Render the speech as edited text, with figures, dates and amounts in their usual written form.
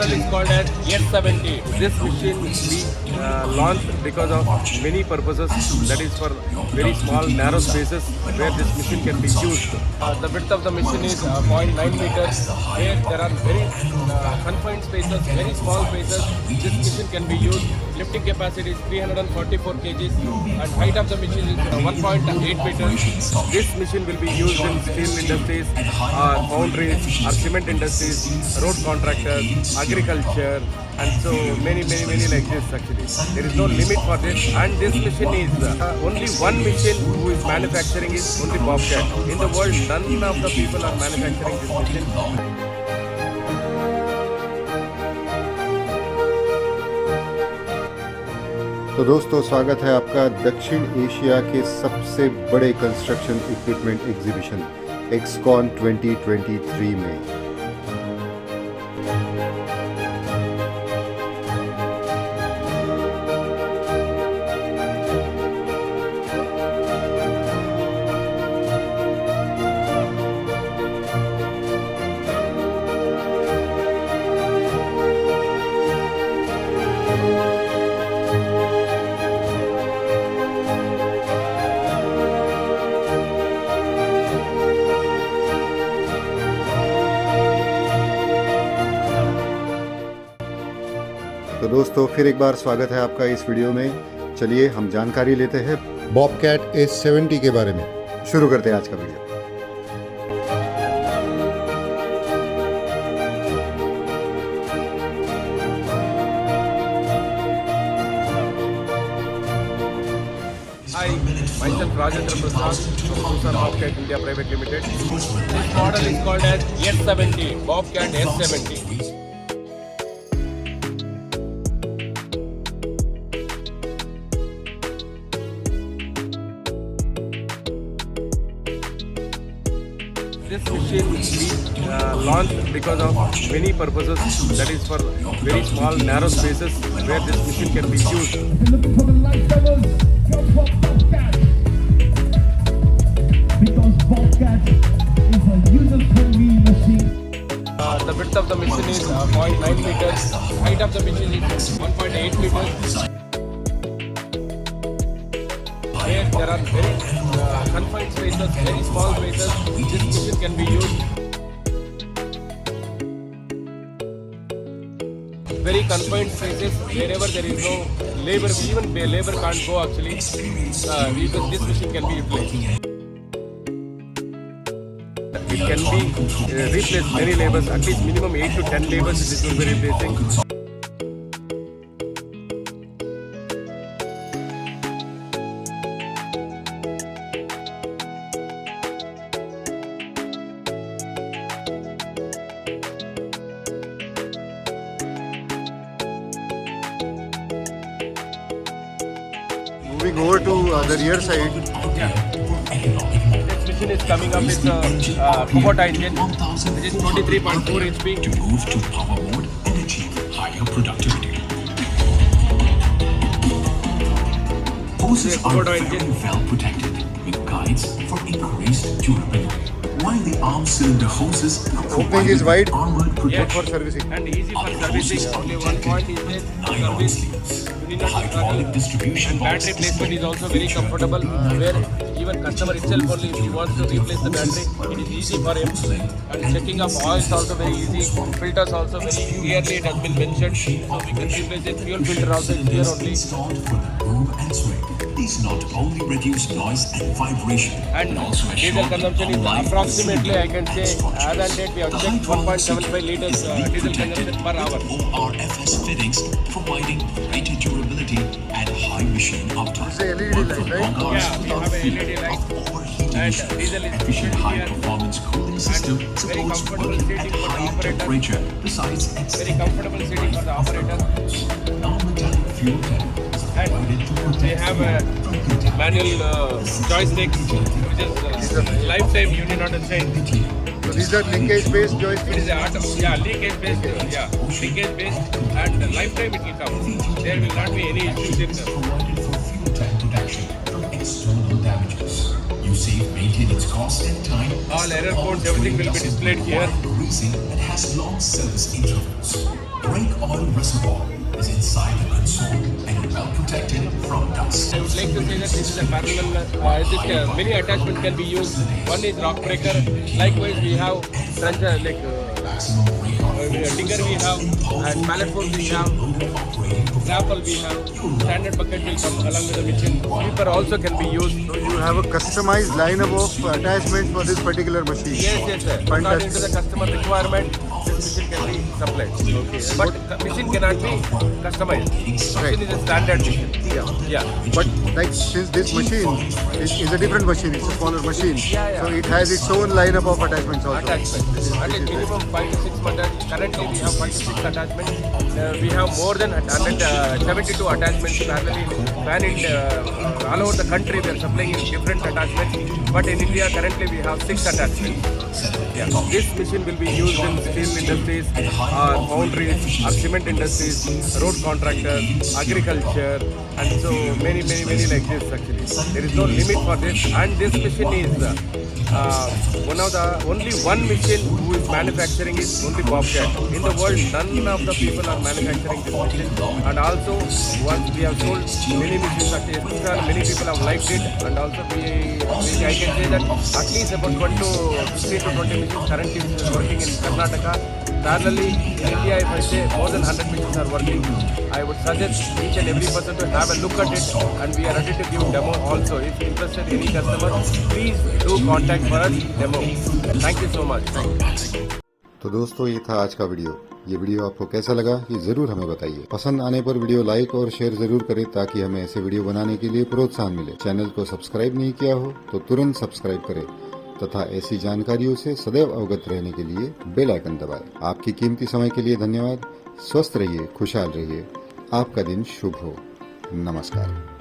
model is called as S70. This machine we launched because of many purposes. That is for very small narrow spaces where this machine can be used. The width of the machine is 0.9 meters. Where there are very confined spaces, very small spaces, this machine can be used. Lifting capacity is 344 kgs and height of the machine is 1.8 meters. This machine will be used in steel industries, foundries, or cement industries, road contractors, agriculture, and so many like this actually. There is no limit for this, and this machine is only one machine who is manufacturing is only Bobcat. In the world, none of the people are manufacturing this machine. तो दोस्तों स्वागत है आपका दक्षिण Asia के सबसे बड़े construction equipment exhibition Excon 2023 में। तो दोस्तों फिर एक बार स्वागत है आपका इस वीडियो में। चलिए हम जानकारी लेते हैं बॉबकैट S70 के बारे में। शुरू करते हैं आज का video. Hi, myself Rajendra Prasad from Tucson Bobcat India Private Limited. This model is called as S70, Bobcat S70. This machine we launched because of many purposes. That is for very small narrow spaces where this machine can be used. Because Bobcat is a user-friendly machine. The width of the machine is 0.9 meters. Height of the machine is 1.8 meters. Where there are very confined spaces, very small spaces, this machine can be used. Very confined spaces, wherever there is no labor, even labor can't go actually, this machine can be utilized. It can be replaced many labors, at least minimum 8 to 10 labors this will be replacing. Moving over to the rear side. This machine is coming up with Kubota engine, which is 23.4 HP. To move to power mode and achieve higher productivity. Hoses are very well protected with guides for increased durability. While the arm cylinder hoses Opening is wide. armored Good protection. for servicing. And easy for Other servicing. hoses are Only one point is there to nylon service. sleeves. You need The not to hydraulic struggle. distribution And box battery placement is also very comfortable, where even customer itself only if he wants to replace the battery, it is easy for him. And checking of oils also very easy. Filters also very clearly it has been mentioned. So we can replace the fuel filter also is here only. installed for the boom and swing. These not only reduce noise and vibration, And but also diesel assure consumption is all life approximately, I can say, structures. as on date we have The checked hydraulic 1.75 liters system is diesel protected consumption per hour. with ORFS fittings, providing greater durability and high machine uptime. It's a LED Work light, for right? long hours Yeah, we without have a fear LED light. of overheating And issues. diesel is Efficient here. high-performance cooling system very supports comfortable working seating at for the high operator. temperature. Besides, Very comfortable seating for the operator. non-metallic fuel tank is provided to And they protect have fuel a from contamination. manual joystick, which is lifetime you need not to change. So these are linkage based It joysticks. is a linkage based, linkage based, and lifetime it will come. There will not be any issues in the Provided for fuel tank protection from external damages. You save maintenance costs and time. all error codes, everything will be displayed here. Greasing that has long service intervals. brake oil reservoir is inside the console and well protected from dust. I would like to say that this is a parallel, many attachments can be used. One is rock breaker. Likewise, we have trencher, digger we have, and pallet fork we have, grapple we have, standard bucket will come along with the machine. Sweeper also can be used. So you have a customized lineup of attachments for this particular machine. Yes, sir. According to the customer requirement, this machine can be supplied. Okay. But machine cannot be customized. Right. Machine is a standard machine. Yeah. But like since this machine is a different machine, it's a smaller machine, Yeah. so it has its own lineup of attachments also. Attachment. At least minimum 5 to 6 attachments. Currently we have 5 to 6 attachments. We have more than 172 attachments parallelly all over the country. We are supplying in different attachments. But in India currently we have 6 attachments. Yeah. This machine will be used in steel industries, foundries, or cement industries, road contractors, agriculture, and so many like this actually. There is no limit for this, and this machine is one of the only one machine who is manufacturing is only Bobcat. In the world, none of the people are manufacturing this machine. And also, once we have sold many machines at SSR, many people have liked it, and also I can say that at least about 15 to 20 machines currently working in Karnataka. Parallelly, in India, if I say more than 100 machines are working, I would suggest each and every person to have a look at it, and we are ready to give demo also. If interested any customer, please do contact for us demo. Thank you so much. Thank you. तो दोस्तों ये था आज का video. ये video आपको कैसा लगा ये जरूर हमें बताइए। पसंद आने पर वीडियो लाइक और शेयर जरूर करें ताकि हमें ऐसे वीडियो बनाने के लिए प्रोत्साहन मिले। चैनल को सब्सक्राइब नहीं किया हो तो तुरंत सब्सक्राइब करें तथा ऐसी जानकारियों से सदैव अवगत रहने के लिए बेल आइकन दबाएं। आपकी कीमती समय के लिए धन्यवाद। स्वस्थ रहिए, खुशहाल रहिए। आपका दिन शुभ हो। नमस्कार।